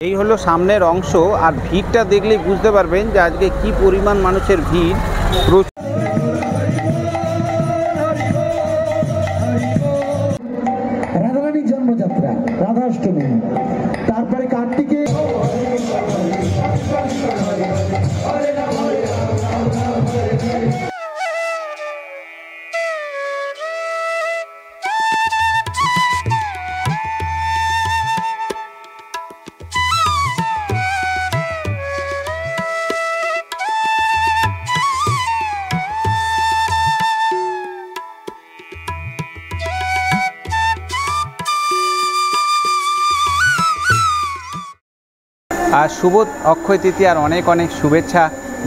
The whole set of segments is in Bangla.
এই হলো সামনের অংশ, আর ভিড়টা দেখলেই বুঝতে পারবেন যে আজকে কি পরিমাণ মানুষের ভিড়। রাধারানীর জন্মযাত্রা, রাধাষ্টমী, তারপরে কার্তিকে আর শুভ অক্ষয় তৃতীয়ার অনেক অনেক শুভেচ্ছা,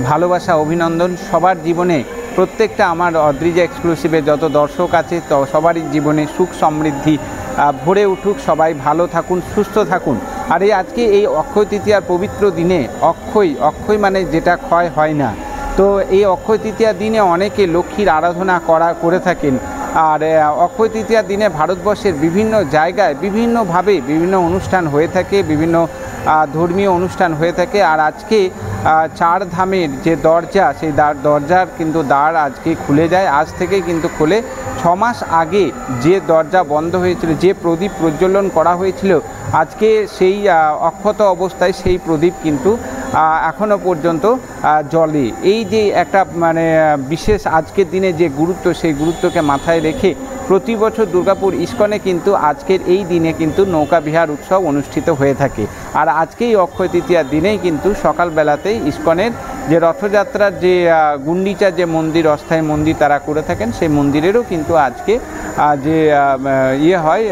ভালোবাসা, অভিনন্দন সবার জীবনে। প্রত্যেকটা আমার অদ্রিজা এক্সক্লুসিভে যত দর্শক আছে সবারই জীবনে সুখ সমৃদ্ধি ভরে উঠুক, সবাই ভালো থাকুন, সুস্থ থাকুন। আর আজকে এই অক্ষয় তৃতীয়ার পবিত্র দিনে অক্ষয় মানে যেটা ক্ষয় হয় না, তো এই অক্ষয় তৃতীয়ার দিনে অনেকে লক্ষ্মীর আরাধনা করে থাকেন। আর অক্ষয় তৃতীয়ার দিনে ভারতবর্ষের বিভিন্ন জায়গায় বিভিন্নভাবে বিভিন্ন অনুষ্ঠান হয়ে থাকে, বিভিন্ন ধর্মীয় অনুষ্ঠান হয়ে থাকে। আর আজকে চার ধামের যে দরজা, সেই দরজার কিন্তু দ্বার আজকে খুলে যায়। আজ থেকে কিন্তু খুলে 6 মাস আগে যে দরজা বন্ধ হয়েছিল, যে প্রদীপ প্রজ্বলন করা হয়েছিল, আজকে সেই অক্ষত অবস্থায় সেই প্রদীপ কিন্তু এখনও পর্যন্ত জ্বলে। এই যে একটা মানে বিশেষ আজকের দিনে যে গুরুত্ব, সেই গুরুত্বকে মাথায় রেখে প্রতি বছর দুর্গাপুর ইস্কনে কিন্তু আজকের এই দিনে কিন্তু নৌকা বিহার উৎসব অনুষ্ঠিত হয়ে থাকে। আর আজকেই অক্ষয় তৃতীয়ার দিনেই কিন্তু সকালবেলাতেই ইস্কনের যে রথযাত্রার যে গুন্ডিচার যে মন্দির, অস্থায়ী মন্দির তারা করে থাকেন, সেই মন্দিরেরও কিন্তু আজকে যে হয়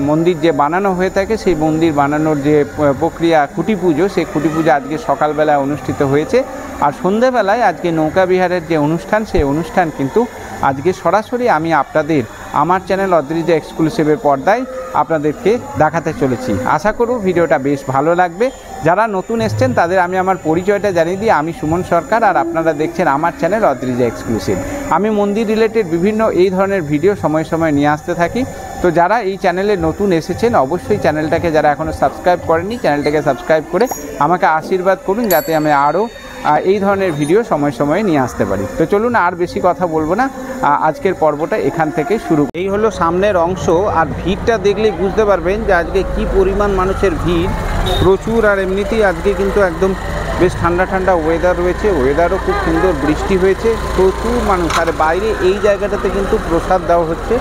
মন্দির যে বানানো হয়ে থাকে, সেই মন্দির বানানোর যে প্রক্রিয়া খুঁটি পুজো, সেই খুঁটি পুজো আজকে সকালবেলায় অনুষ্ঠিত হয়েছে। আর সন্ধ্যেবেলায় আজকে নৌকা বিহারের যে অনুষ্ঠান, সেই অনুষ্ঠান কিন্তু আজকে সরাসরি আমি আপনাদের আমার চ্যানেল অদ্রিজা এক্সক্লুসিভের পর্দায় আপনাদেরকে দেখাতে চলেছি। আশা করব ভিডিওটা বেশ ভালো লাগবে। যারা নতুন এসছেন তাদের আমি আমার পরিচয়টা জানিয়ে দিই। আমি সুমন সরকার, আর আপনারা দেখছেন আমার চ্যানেল অদ্রিজা এক্সক্লুসিভ। আমি মন্দির রিলেটেড বিভিন্ন এই ধরনের ভিডিও সময় সময় নিয়ে আসতে থাকি। তো যারা এই চ্যানেলে নতুন এসেছেন অবশ্যই চ্যানেলটাকে, যারা এখনও সাবস্ক্রাইব করেননি, চ্যানেলটাকে সাবস্ক্রাইব করে আমাকে আশীর্বাদ করুন, যাতে আমি আরও এই ধরনের ভিডিও সময় সময়ে নিয়ে আসতে পারি। তো চলুন আর বেশি কথা বলবো না, আজকের পর্বটা এখান থেকে শুরু। এই হলো সামনের অংশ, আর ভিড়টা দেখলেই বুঝতে পারবেন যে আজকে কি পরিমাণ মানুষের ভিড় প্রচুর। আর এমনিতেই আজকে কিন্তু একদম বেশ ঠান্ডা ঠান্ডা ওয়েদার রয়েছে, ওয়েদারও খুব সুন্দর, বৃষ্টি হয়েছে, প্রচুর মানুষ। আর বাইরে এই জায়গাটাতে কিন্তু প্রসাদ দেওয়া হচ্ছে।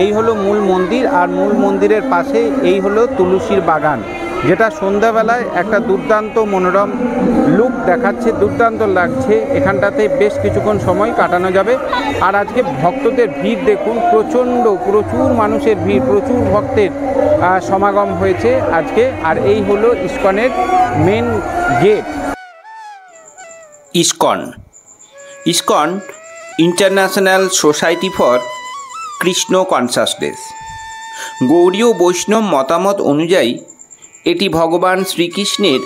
এই হলো মূল মন্দির, আর মূল মন্দিরের পাশে এই হলো তুলসীর বাগান, যেটা সন্ধ্যাবেলায় একটা দুর্দান্ত মনোরম লুক দেখাচ্ছে, দুর্দান্ত লাগছে। এখানটাতে বেশ কিছুক্ষণ সময় কাটানো যাবে। আর আজকে ভক্তদের ভিড় দেখুন, প্রচুর মানুষের ভিড়, প্রচুর ভক্তের সমাগম হয়েছে আজকে। আর এই হলো ইস্কনের main gate. ISKCON International Society for Krishna consciousness. Gaudiya Vaishnava মতামত অনুযায়ী এটি ভগবান শ্রীকৃষ্ণের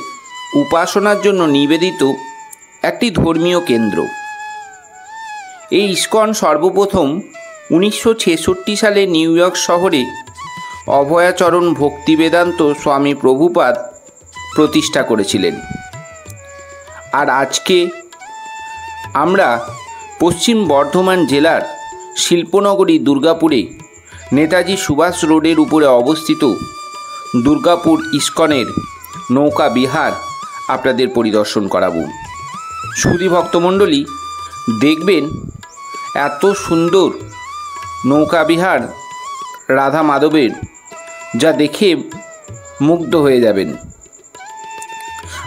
উপাসনার জন্য নিবেদিত একটি ধর্মীয় কেন্দ্র। এই ইস্কন সর্বপ্রথম 1966 সালে নিউ ইয়র্ক শহরে অভয়াচরণ ভক্তিবেদান্ত স্বামী প্রভুপাদ প্রতিষ্ঠা করেছিলেন। আর আজকে আমরা পশ্চিম বর্ধমান জেলার শিল্পনগরী দুর্গাপুরে নেতাজি সুভাষ রোডের উপরে অবস্থিত দুর্গাপুর ইস্কনের নৌকা বিহার আপনাদের পরিদর্শন করাবো। সুধী ভক্তমণ্ডলী, দেখবেন এত সুন্দর নৌকা বিহার রাধা মাধবের, যা দেখে মুগ্ধ হয়ে যাবেন।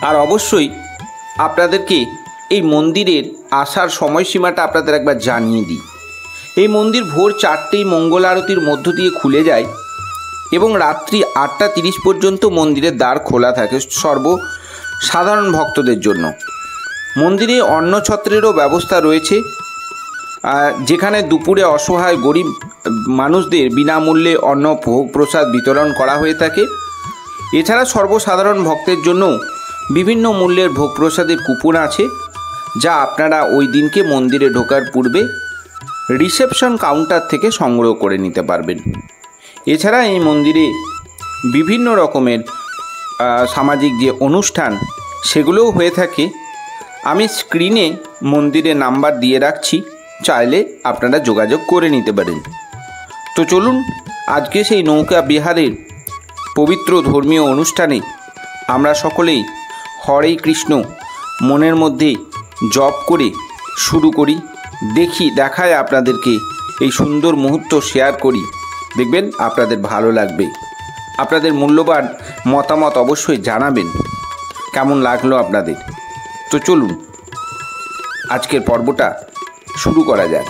আর অবশ্যই আপনাদেরকে এই মন্দিরের আসার সময়সীমাটা আপনাদের একবার জানিয়ে দিই। এই মন্দির ভোর 4টেই মঙ্গল আরতির মধ্য দিয়ে খুলে যায় এবং রাত্রি 8টা 30 পর্যন্ত মন্দিরের দ্বার খোলা থাকে সর্বসাধারণ ভক্তদের জন্য। মন্দিরে অন্নছত্রেরও ব্যবস্থা রয়েছে, যেখানে দুপুরে অসহায় গরিব মানুষদের বিনামূল্যে অন্ন ভোগ প্রসাদ বিতরণ করা হয়ে থাকে। এছাড়া সর্বসাধারণ ভক্তের জন্য বিভিন্ন মূল্যের ভোগ প্রসাদের কুপন আছে, যা আপনারা ওই দিনকে মন্দিরে ঢোকার পূর্বে রিসেপশন কাউন্টার থেকে সংগ্রহ করে নিতে পারবেন। এছাড়া এই মন্দিরে বিভিন্ন রকমের সামাজিক যে অনুষ্ঠান সেগুলোও হয়ে থাকে। আমি স্ক্রিনে মন্দিরের নাম্বার দিয়ে রাখছি, চাইলে আপনারা যোগাযোগ করে নিতে পারেন। তো চলুন আজকে সেই নৌকা বিহারের পবিত্র ধর্মীয় অনুষ্ঠানে আমরা সকলেই হরে কৃষ্ণ মনের মধ্যে জপ করে শুরু করি। দেখায় আপনাদেরকে এই সুন্দর মুহূর্ত শেয়ার করি, দেখবেন আপনাদের ভালো লাগবে। আপনাদের মূল্যবান মতামত অবশ্যই জানাবেন কেমন লাগলো আপনাদের। তো চলুন আজকের পর্বটা শুরু করা যাক।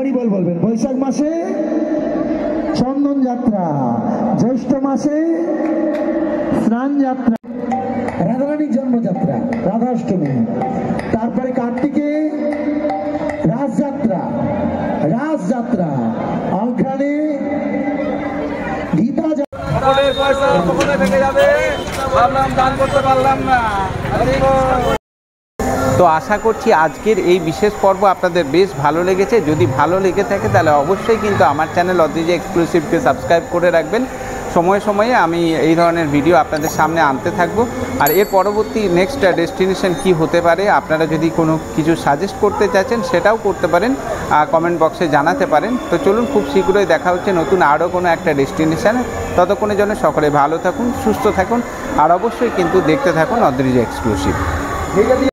হরিবল বলবেন। বৈশাখ মাসে চন্দন যাত্রা, জ্যৈষ্ঠ মাসে স্নান যাত্রা, রাধারানীর জন্মযাত্রা রাধাষ্টমী, তারপরে কার্তিকে রাসযাত্রা, রাসযাত্রা, অঘ্রাণে গীতা তো আশা করছি আজকের এই বিশেষ পর্ব আপনাদের বেশ ভালো লেগেছে। যদি ভালো লেগে থাকে তাহলে অবশ্যই কিন্তু আমার চ্যানেল অদ্রিজা এক্সক্লুসিভকে সাবস্ক্রাইব করে রাখবেন। সময়ে সময়ে আমি এই ধরনের ভিডিও আপনাদের সামনে আনতে থাকবো। আর এর পরবর্তী নেক্সট ডেস্টিনেশন কি হতে পারে, আপনারা যদি কোনো কিছু সাজেস্ট করতে চাচ্ছেন সেটাও করতে পারেন, কমেন্ট বক্সে জানাতে পারেন। তো চলুন, খুব শীঘ্রই দেখা হচ্ছে নতুন আরও কোনো একটা ডেস্টিনেশানে। ততক্ষণের জন্য সকলে ভালো থাকুন, সুস্থ থাকুন, আর অবশ্যই কিন্তু দেখতে থাকুন অদ্রিজা এক্সক্লুসিভ।